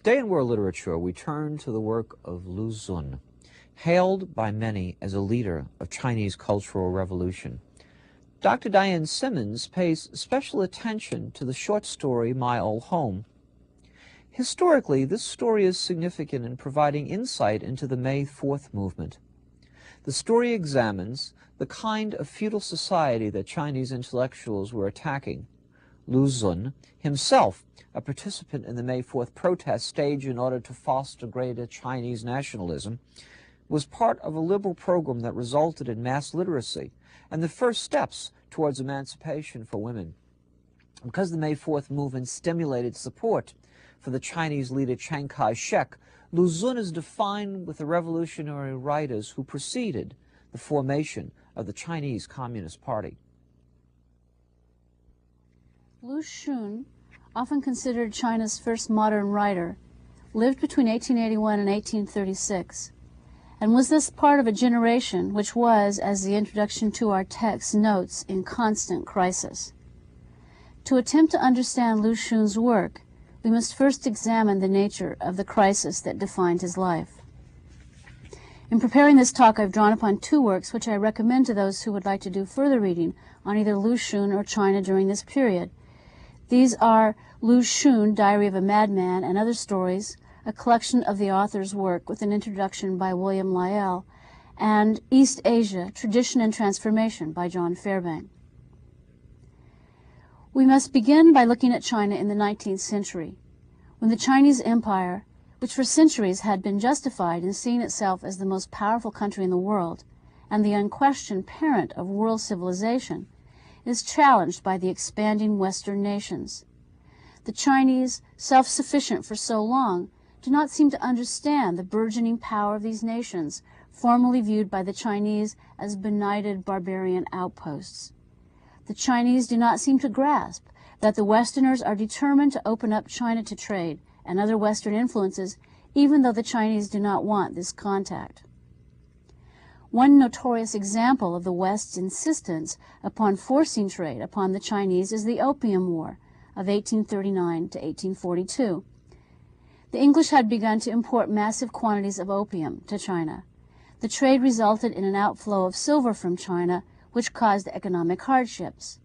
Today in world literature, we turn to the work of Ku Xun, hailed by many as a leader of Chinese Cultural Revolution. Dr. Diane Simmons pays special attention to the short story My Old Home. Historically, this story is significant in providing insight into the May 4th movement. The story examines the kind of feudal society that Chinese intellectuals were attacking. Ku Xun, himself a participant in the May 4th protest staged in order to foster greater Chinese nationalism, was part of a liberal program that resulted in mass literacy and the first steps towards emancipation for women. Because the May 4th movement stimulated support for the Chinese leader Chiang Kai-shek, Ku Xun is defined with the revolutionary writers who preceded the formation of the Chinese Communist Party. Ku Xun, often considered China's first modern writer, lived between 1881 and 1836, and was thus part of a generation which was, as the introduction to our text notes, in constant crisis. To attempt to understand Ku Xun's work, we must first examine the nature of the crisis that defined his life. In preparing this talk, I've drawn upon two works which I recommend to those who would like to do further reading on either Ku Xun or China during this period. These are Ku Xun, Diary of a Madman, and Other Stories, a collection of the author's work with an introduction by William Lyell, and East Asia, Tradition and Transformation by John Fairbank. We must begin by looking at China in the 19th century, when the Chinese Empire, which for centuries had been justified in seeing itself as the most powerful country in the world and the unquestioned parent of world civilization, is challenged by the expanding Western nations. The Chinese, self-sufficient for so long, do not seem to understand the burgeoning power of these nations, formerly viewed by the Chinese as benighted barbarian outposts. The Chinese do not seem to grasp that the Westerners are determined to open up China to trade and other Western influences, even though the Chinese do not want this contact. One notorious example of the West's insistence upon forcing trade upon the Chinese is the Opium War of 1839 to 1842. The English had begun to import massive quantities of opium to China. The trade resulted in an outflow of silver from China, which caused economic hardships.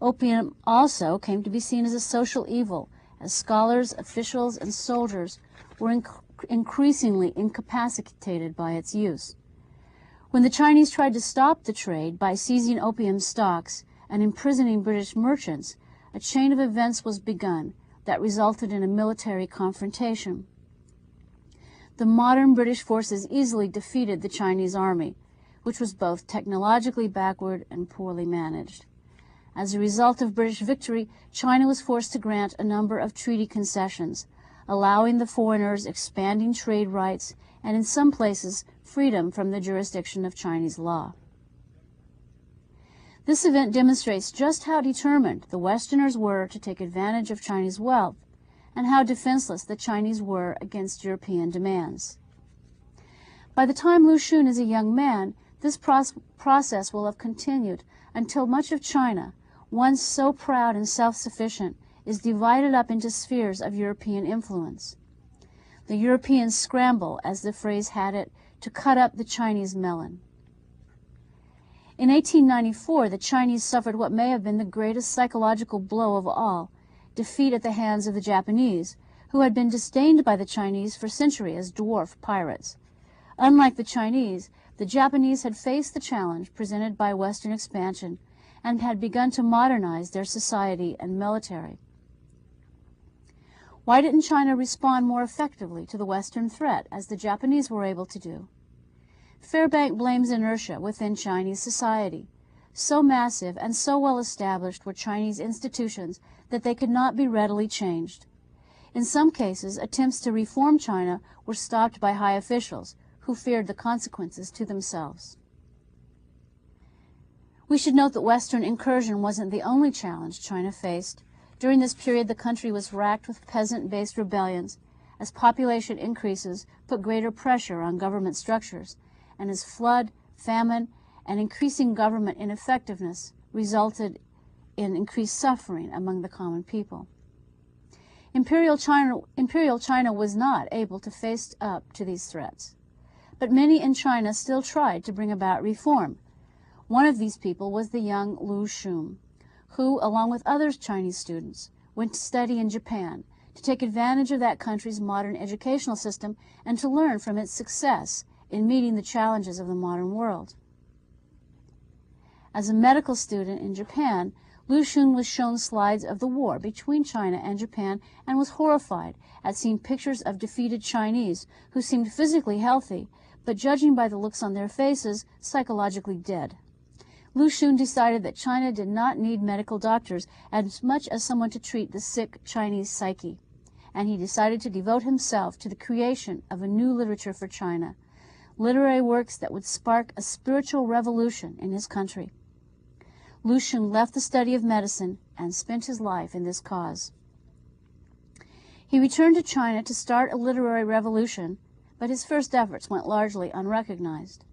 Opium also came to be seen as a social evil, as scholars, officials, and soldiers were increasingly incapacitated by its use. When the Chinese tried to stop the trade by seizing opium stocks and imprisoning British merchants, a chain of events was begun that resulted in a military confrontation. The modern British forces easily defeated the Chinese army, which was both technologically backward and poorly managed. As a result of British victory, China was forced to grant a number of treaty concessions, allowing the foreigners expanding trade rights and, in some places, freedom from the jurisdiction of Chinese law. This event demonstrates just how determined the Westerners were to take advantage of Chinese wealth and how defenseless the Chinese were against European demands. By the time Ku Xun is a young man, this process will have continued until much of China, once so proud and self-sufficient, is divided up into spheres of European influence. The Europeans scramble, as the phrase had it, to cut up the Chinese melon. In 1894, the Chinese suffered what may have been the greatest psychological blow of all, defeat at the hands of the Japanese, who had been disdained by the Chinese for centuries as dwarf pirates. Unlike the Chinese, the Japanese had faced the challenge presented by Western expansion and had begun to modernize their society and military. Why didn't China respond more effectively to the Western threat, as the Japanese were able to do? Fairbank blames inertia within Chinese society. So massive and so well established were Chinese institutions that they could not be readily changed. In some cases, attempts to reform China were stopped by high officials who feared the consequences to themselves. We should note that Western incursion wasn't the only challenge China faced. During this period, the country was racked with peasant-based rebellions, as population increases put greater pressure on government structures, and as flood, famine, and increasing government ineffectiveness resulted in increased suffering among the common people. Imperial China was not able to face up to these threats. But many in China still tried to bring about reform. One of these people was the young Ku Xun, who, along with other Chinese students, went to study in Japan to take advantage of that country's modern educational system and to learn from its success in meeting the challenges of the modern world. As a medical student in Japan, Ku Xun was shown slides of the war between China and Japan and was horrified at seeing pictures of defeated Chinese who seemed physically healthy, but judging by the looks on their faces, psychologically dead. Ku Xun decided that China did not need medical doctors as much as someone to treat the sick Chinese psyche, and he decided to devote himself to the creation of a new literature for China, literary works that would spark a spiritual revolution in his country. Ku Xun left the study of medicine and spent his life in this cause. He returned to China to start a literary revolution, but his first efforts went largely unrecognized.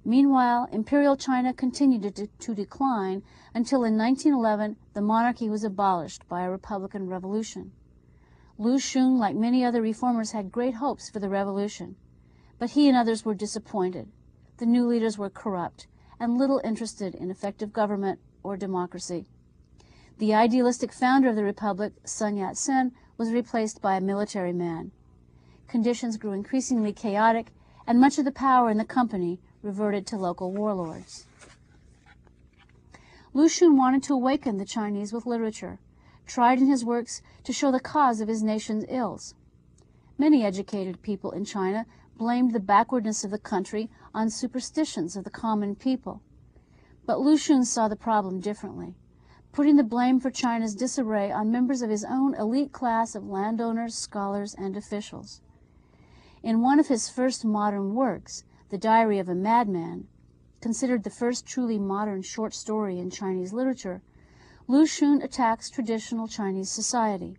Meanwhile, Imperial China continued to decline until in 1911 the monarchy was abolished by a republican revolution. Ku Xun, like many other reformers, had great hopes for the revolution, but he and others were disappointed. The new leaders were corrupt and little interested in effective government or democracy. The idealistic founder of the republic, Sun Yat-sen, was replaced by a military man. Conditions grew increasingly chaotic, and much of the power in the company reverted to local warlords. Ku Xun wanted to awaken the Chinese with literature, tried in his works to show the cause of his nation's ills. Many educated people in China blamed the backwardness of the country on superstitions of the common people. But Ku Xun saw the problem differently, putting the blame for China's disarray on members of his own elite class of landowners, scholars, and officials. In one of his first modern works, The Diary of a Madman, considered the first truly modern short story in Chinese literature, Ku Xun attacks traditional Chinese society.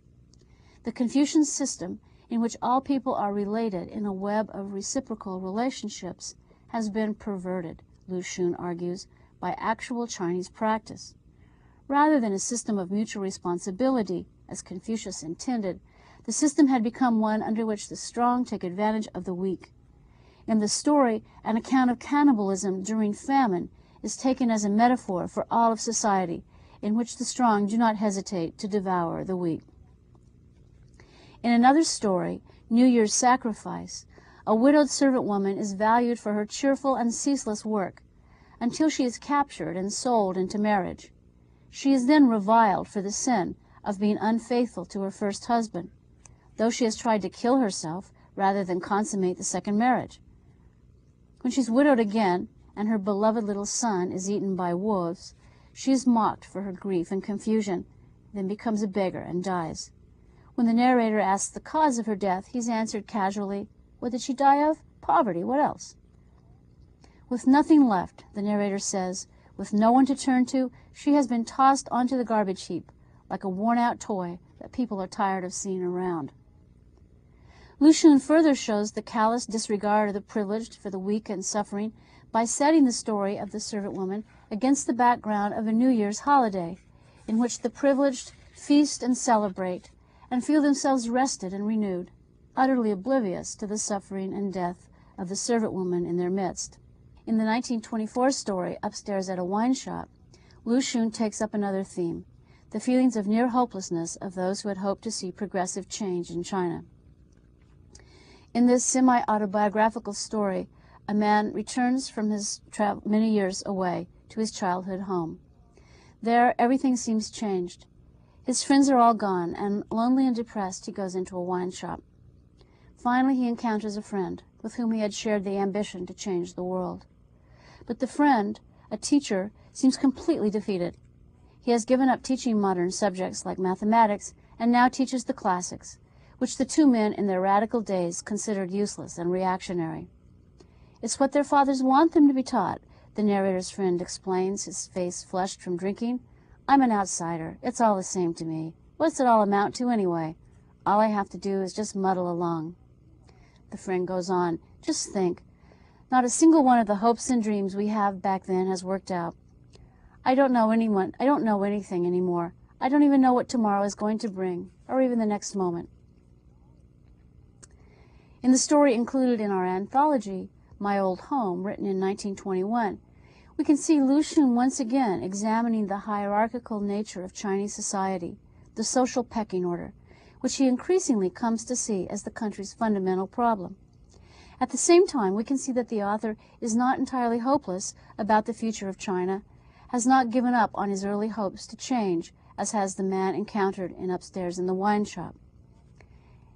The Confucian system, in which all people are related in a web of reciprocal relationships, has been perverted, Ku Xun argues, by actual Chinese practice. Rather than a system of mutual responsibility, as Confucius intended, the system had become one under which the strong take advantage of the weak. In the story, an account of cannibalism during famine is taken as a metaphor for all of society, in which the strong do not hesitate to devour the weak. In another story, New Year's Sacrifice, a widowed servant woman is valued for her cheerful and ceaseless work until she is captured and sold into marriage. She is then reviled for the sin of being unfaithful to her first husband, though she has tried to kill herself rather than consummate the second marriage. When she's widowed again and her beloved little son is eaten by wolves, she is mocked for her grief and confusion, then becomes a beggar and dies. When the narrator asks the cause of her death, he's answered casually, "What did she die of? Poverty, what else?" With nothing left, the narrator says, with no one to turn to, she has been tossed onto the garbage heap, like a worn-out toy that people are tired of seeing around. Ku Xun further shows the callous disregard of the privileged for the weak and suffering by setting the story of the servant woman against the background of a New Year's holiday, in which the privileged feast and celebrate and feel themselves rested and renewed, utterly oblivious to the suffering and death of the servant woman in their midst. In the 1924 story, Upstairs at a Wine Shop, Ku Xun takes up another theme, the feelings of near hopelessness of those who had hoped to see progressive change in China. In this semi-autobiographical story, a man returns from his travel many years away to his childhood home. There, everything seems changed. His friends are all gone, and lonely and depressed, he goes into a wine shop. Finally, he encounters a friend with whom he had shared the ambition to change the world. But the friend, a teacher, seems completely defeated. He has given up teaching modern subjects like mathematics and now teaches the classics, which the two men in their radical days considered useless and reactionary. "It's what their fathers want them to be taught," the narrator's friend explains, his face flushed from drinking. "I'm an outsider. It's all the same to me. What's it all amount to anyway? All I have to do is just muddle along." The friend goes on, "Just think. Not a single one of the hopes and dreams we have back then has worked out. I don't know anything anymore. I don't even know what tomorrow is going to bring, or even the next moment. In the story included in our anthology, My Old Home, written in 1921, we can see Lu Xun once again examining the hierarchical nature of Chinese society, the social pecking order, which he increasingly comes to see as the country's fundamental problem. At the same time, we can see that the author is not entirely hopeless about the future of China, has not given up on his early hopes to change, as has the man encountered in Upstairs in the Wine Shop.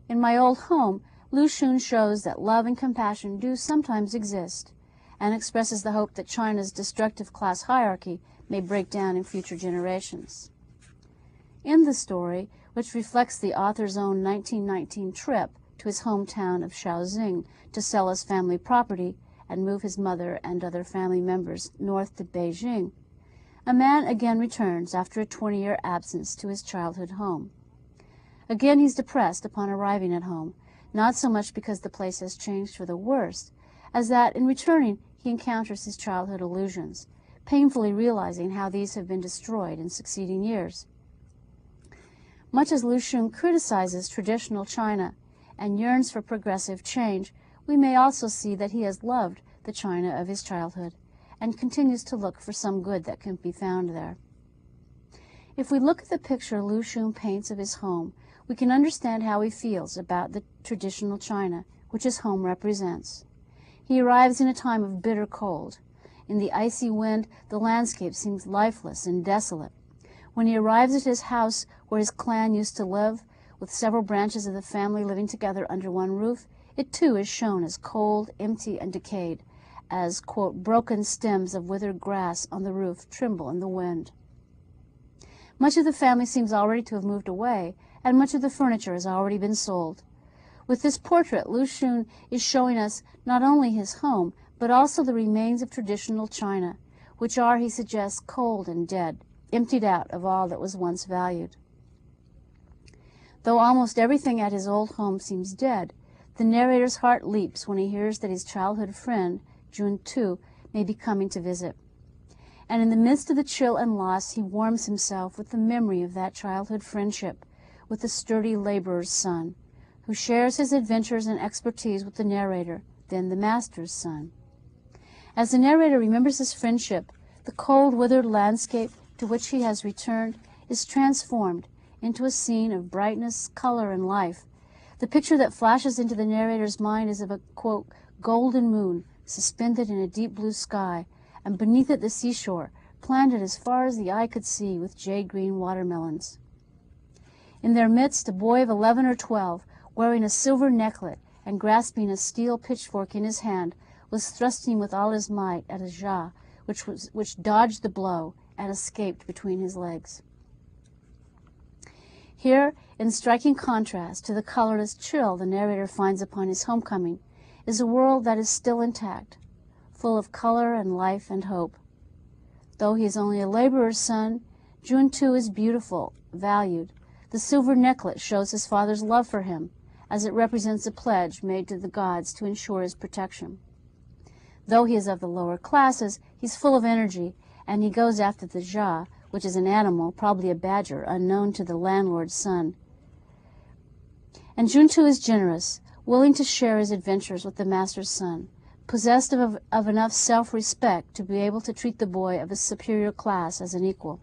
In My Old Home, Lu Xun shows that love and compassion do sometimes exist, and expresses the hope that China's destructive class hierarchy may break down in future generations. In the story, which reflects the author's own 1919 trip to his hometown of Shaoxing to sell his family property and move his mother and other family members north to Beijing, a man again returns after a 20-year absence to his childhood home. Again he's depressed upon arriving at home, not so much because the place has changed for the worse, as that in returning he encounters his childhood illusions, painfully realizing how these have been destroyed in succeeding years. Much as Lu Xun criticizes traditional China and yearns for progressive change, we may also see that he has loved the China of his childhood and continues to look for some good that can be found there. If we look at the picture Lu Xun paints of his home, we can understand how he feels about the traditional China, which his home represents. He arrives in a time of bitter cold. In the icy wind, the landscape seems lifeless and desolate. When he arrives at his house where his clan used to live, with several branches of the family living together under one roof, it too is shown as cold, empty, and decayed, as, quote, broken stems of withered grass on the roof tremble in the wind. Much of the family seems already to have moved away, and much of the furniture has already been sold. With this portrait, Lu Xun is showing us not only his home, but also the remains of traditional China, which are, he suggests, cold and dead, emptied out of all that was once valued. Though almost everything at his old home seems dead, the narrator's heart leaps when he hears that his childhood friend, Jun Tu, may be coming to visit. And in the midst of the chill and loss, he warms himself with the memory of that childhood friendship with the sturdy laborer's son, who shares his adventures and expertise with the narrator, then the master's son. As the narrator remembers his friendship, the cold, withered landscape to which he has returned is transformed into a scene of brightness, color, and life. The picture that flashes into the narrator's mind is of a, quote, golden moon suspended in a deep blue sky, and beneath it the seashore, planted as far as the eye could see with jade-green watermelons. In their midst, a boy of 11 or 12, wearing a silver necklet and grasping a steel pitchfork in his hand, was thrusting with all his might at a jia, which dodged the blow and escaped between his legs. Here, in striking contrast to the colorless chill the narrator finds upon his homecoming, is a world that is still intact, full of color and life and hope. Though he is only a laborer's son, Jun Tu is beautiful, valued. The silver necklet shows his father's love for him, as it represents a pledge made to the gods to ensure his protection. Though he is of the lower classes, he's full of energy, and he goes after the jia, which is an animal, probably a badger, unknown to the landlord's son. And Jun Tu is generous, willing to share his adventures with the master's son, possessed of enough self-respect to be able to treat the boy of a superior class as an equal.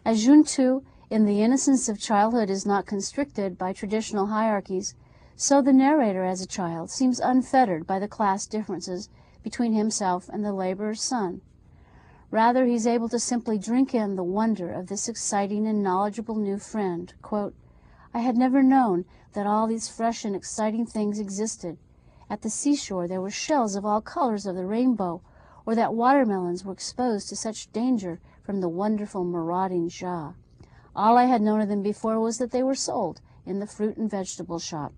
As Jun Tu, in the innocence of childhood, is not constricted by traditional hierarchies, so the narrator as a child seems unfettered by the class differences between himself and the laborer's son. Rather, he's able to simply drink in the wonder of this exciting and knowledgeable new friend. Quote, I had never known that all these fresh and exciting things existed. At the seashore there were shells of all colors of the rainbow, or that watermelons were exposed to such danger from the wonderful marauding jia. All I had known of them before was that they were sold in the fruit and vegetable shop.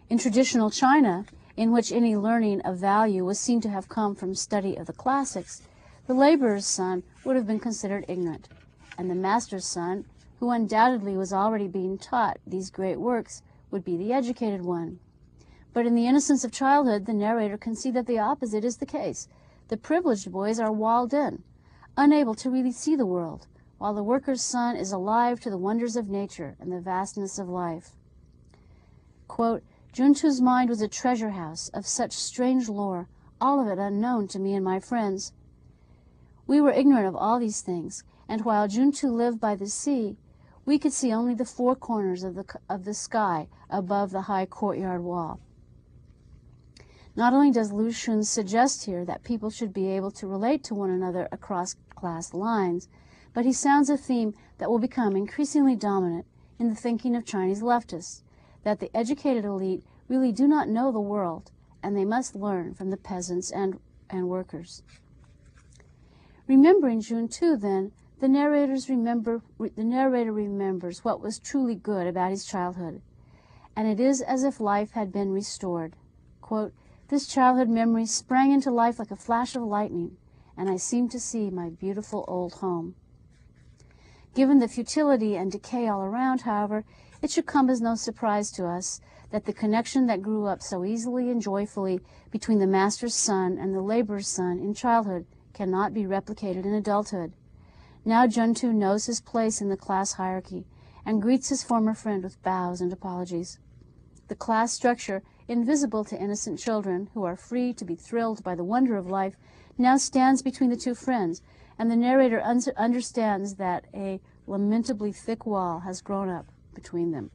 In traditional China, in which any learning of value was seen to have come from study of the classics, the laborer's son would have been considered ignorant, and the master's son, who undoubtedly was already being taught these great works, would be the educated one. But in the innocence of childhood, the narrator can see that the opposite is the case. The privileged boys are walled in, unable to really see the world, while the worker's son is alive to the wonders of nature and the vastness of life. Quote, Juntu's mind was a treasure house of such strange lore, all of it unknown to me and my friends. We were ignorant of all these things, and while Juntu lived by the sea, we could see only the four corners of the sky above the high courtyard wall. Not only does Ku Xun suggest here that people should be able to relate to one another across class lines, but he sounds a theme that will become increasingly dominant in the thinking of Chinese leftists, that the educated elite really do not know the world, and they must learn from the peasants and workers. Remembering Juntu, then, the narrator remembers what was truly good about his childhood, and it is as if life had been restored. Quote, this childhood memory sprang into life like a flash of lightning, and I seemed to see my beautiful old home. Given the futility and decay all around, however, it should come as no surprise to us that the connection that grew up so easily and joyfully between the master's son and the laborer's son in childhood cannot be replicated in adulthood. Now Juntu knows his place in the class hierarchy and greets his former friend with bows and apologies. The class structure, invisible to innocent children who are free to be thrilled by the wonder of life, now stands between the two friends, and the narrator understands that a lamentably thick wall has grown up between them.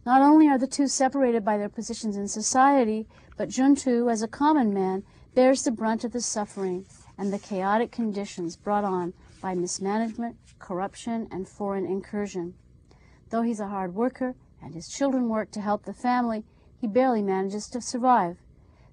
Not only are the two separated by their positions in society, but Juntu, as a common man, bears the brunt of the suffering and the chaotic conditions brought on by mismanagement, corruption, and foreign incursion. Though he's a hard worker and his children work to help the family, he barely manages to survive.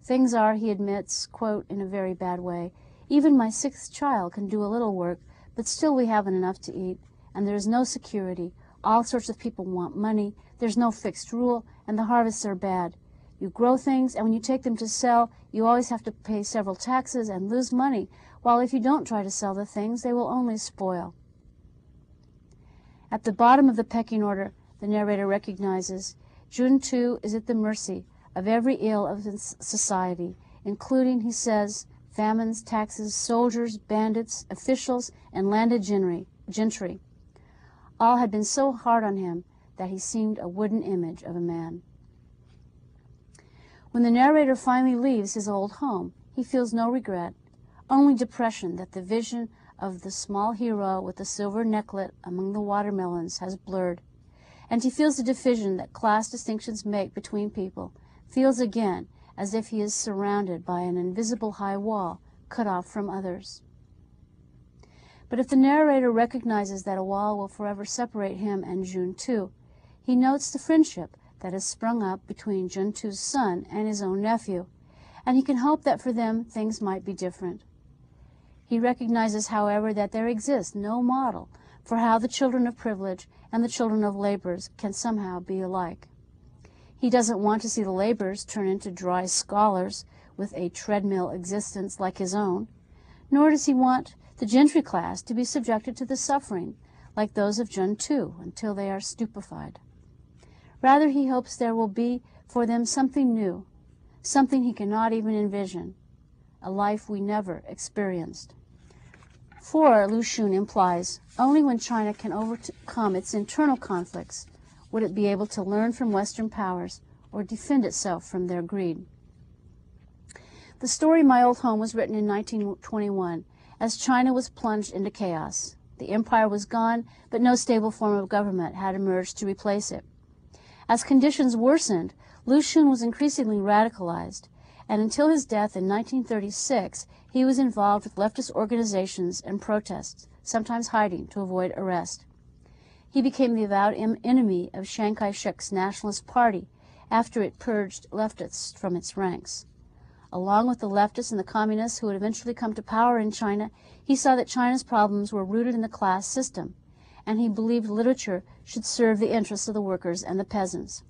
Things are, he admits, quote, in a very bad way. Even my sixth child can do a little work, but still we haven't enough to eat, and there is no security. All sorts of people want money, there's no fixed rule, and the harvests are bad. You grow things, and when you take them to sell, you always have to pay several taxes and lose money, while if you don't try to sell the things, they will only spoil. At the bottom of the pecking order, the narrator recognizes, Juntu is at the mercy of every ill of society, including, he says, famines, taxes, soldiers, bandits, officials, and landed gentry. All had been so hard on him that he seemed a wooden image of a man. When the narrator finally leaves his old home, he feels no regret, only depression that the vision of the small hero with the silver necklet among the watermelons has blurred, and he feels the division that class distinctions make between people, feels again as if he is surrounded by an invisible high wall cut off from others. But if the narrator recognizes that a wall will forever separate him and Juntu, he notes the friendship that has sprung up between Juntu's son and his own nephew, and he can hope that for them things might be different. He recognizes, however, that there exists no model for how the children of privilege and the children of laborers can somehow be alike. He doesn't want to see the laborers turn into dry scholars with a treadmill existence like his own, nor does he want the gentry class to be subjected to the suffering like those of Juntu until they are stupefied. Rather, he hopes there will be for them something new, something he cannot even envision, a life we never experienced. For, Ku Xun implies, only when China can overcome its internal conflicts would it be able to learn from Western powers or defend itself from their greed. The story My Old Home was written in 1921 as China was plunged into chaos. The empire was gone, but no stable form of government had emerged to replace it. As conditions worsened, Ku Xun was increasingly radicalized, and until his death in 1936, he was involved with leftist organizations and protests, sometimes hiding to avoid arrest. He became the avowed enemy of Chiang Kai-shek's Nationalist Party after it purged leftists from its ranks. Along with the leftists and the communists who would eventually come to power in China, he saw that China's problems were rooted in the class system, and he believed literature should serve the interests of the workers and the peasants.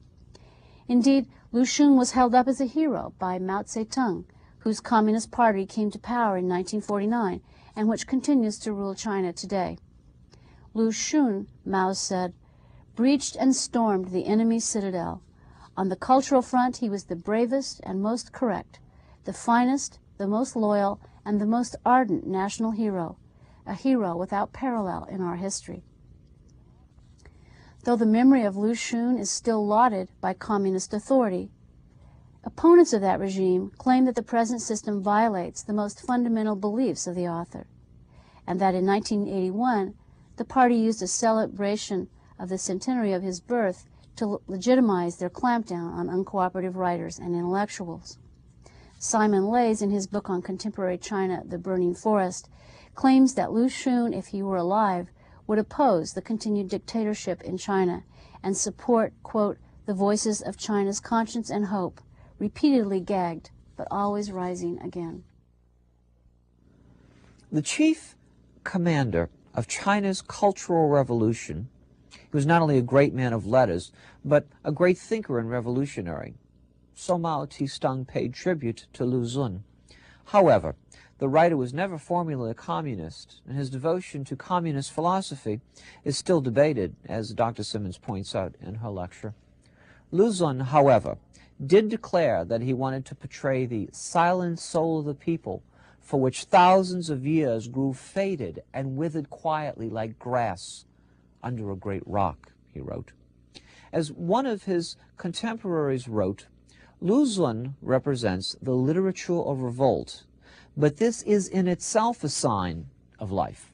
Indeed, Ku Xun was held up as a hero by Mao Zedong, whose Communist Party came to power in 1949 and which continues to rule China today. Ku Xun, Mao said, breached and stormed the enemy's citadel. On the cultural front, he was the bravest and most correct, the finest, the most loyal, and the most ardent national hero, a hero without parallel in our history. Though the memory of Ku Xun is still lauded by communist authority, opponents of that regime claim that the present system violates the most fundamental beliefs of the author, and that in 1981 the party used a celebration of the centenary of his birth to legitimize their clampdown on uncooperative writers and intellectuals. Simon Leys, in his book on contemporary China, The Burning Forest, claims that Ku Xun, if he were alive, would oppose the continued dictatorship in China and support, quote, the voices of China's conscience and hope, repeatedly gagged, but always rising again. The chief commander of China's Cultural Revolution, he was not only a great man of letters, but a great thinker and revolutionary. So Mao Tse-tung paid tribute to Ku Xun. However, the writer was never formally a communist, and his devotion to communist philosophy is still debated, as Dr. Simmons points out in her lecture. Ku Xun, however, did declare that he wanted to portray the silent soul of the people, for which thousands of years grew faded and withered quietly like grass under a great rock, he wrote. As one of his contemporaries wrote, Ku Xun represents the literature of revolt, but this is in itself a sign of life.